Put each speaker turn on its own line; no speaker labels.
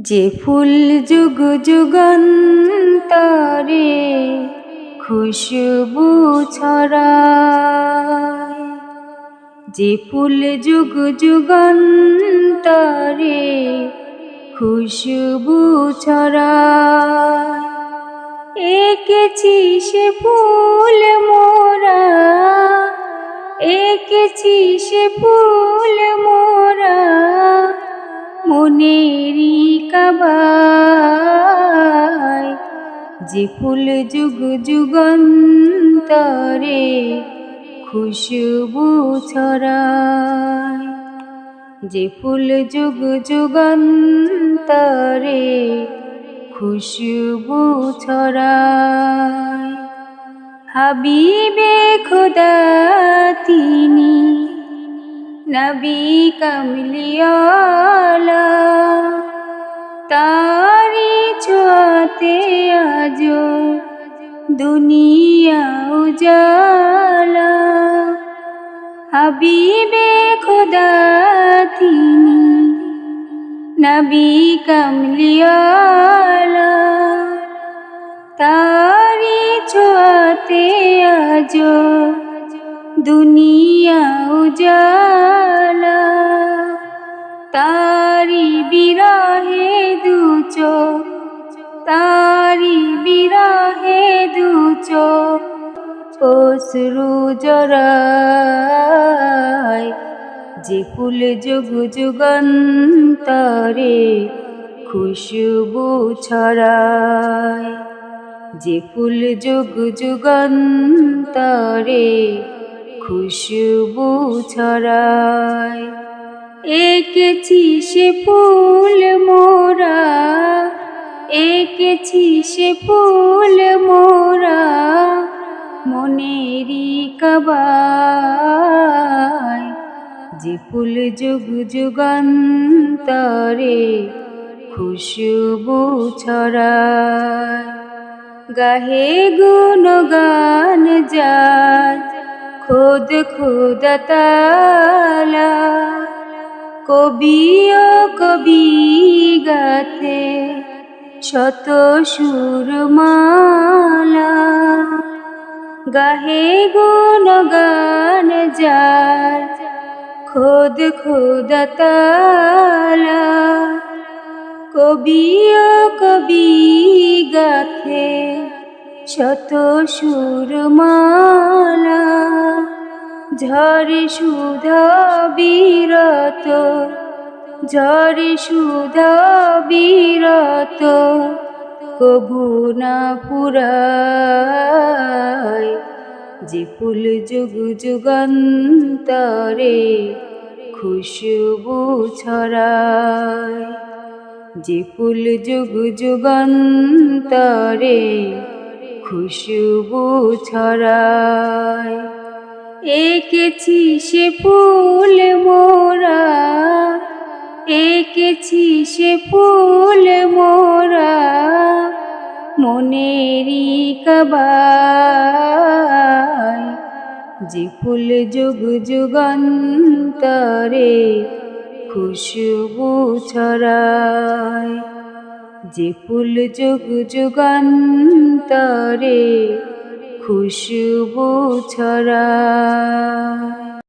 যে ফুল যুগ যুগান্তরে খুশবু ছড়ায়, যে ফুল যুগ যুগান্তরে খুশবু ছড়ায়, এঁকেছি সে ফুল মোরা, এঁকেছি সে ফুল মোরা মনেরই কাবায়। যে ফুল যুগ যুগান্তরে খুশবু ছড়ায়, যে ফুল যুগ যুগান্তরে খুশবু ছড়ায়। হাবিবে খোদা তিনি নবী কামলিওয়ালা, তারি ছোঁয়াতে আজো দুনিয়া উজালা। হাবিবে খোদা তিনি নবী কামলিওয়ালা, তারি ছোঁয়াতে আজো দুনিয়া উজালা। তারি বিরহে দু চোখ, তারি বিরহে দু চোখ অশ্রু জড়ায়। যে ফুল যুগ যুগান্তরে খুশবু ছড়ায়, যে ফুল যুগ যুগান্তরে খুশবু ছড়ায়। এঁকেছি সে ফুল মোরা, এঁকেছি সে ফুল মোরা মনেরই কাবায়। যে ফুল যুগ যুগান্তরে খুশবু ছড়ায়, গাহে গুণগান যার খোদ খোদা তাআলা। কবি ও কবি গাথে শত সুরমালা, গাহে গুণগান যার খোদ খোদা তাআলা। কবি ও কবি গাথে শত সুরমালা, ঝরে সুধা বিরত, ঝরে সুধা বিরত কভু না ফুরায়। যে ফুল যুগ যুগান্তরে খুশবু ছড়ায়, যে ফুল যুগ যুগান্তরে খুশবু ছড়ায়। এঁকেছি সে ফুল মোরা, এঁকেছি সে ফুল মোরা মনেরই কাবায়। যে ফুল যুগ যুগান্তরে খুশবু ছড়ায়, যে ফুল যুগ যুগান্তরে খুশবু ছড়ায়।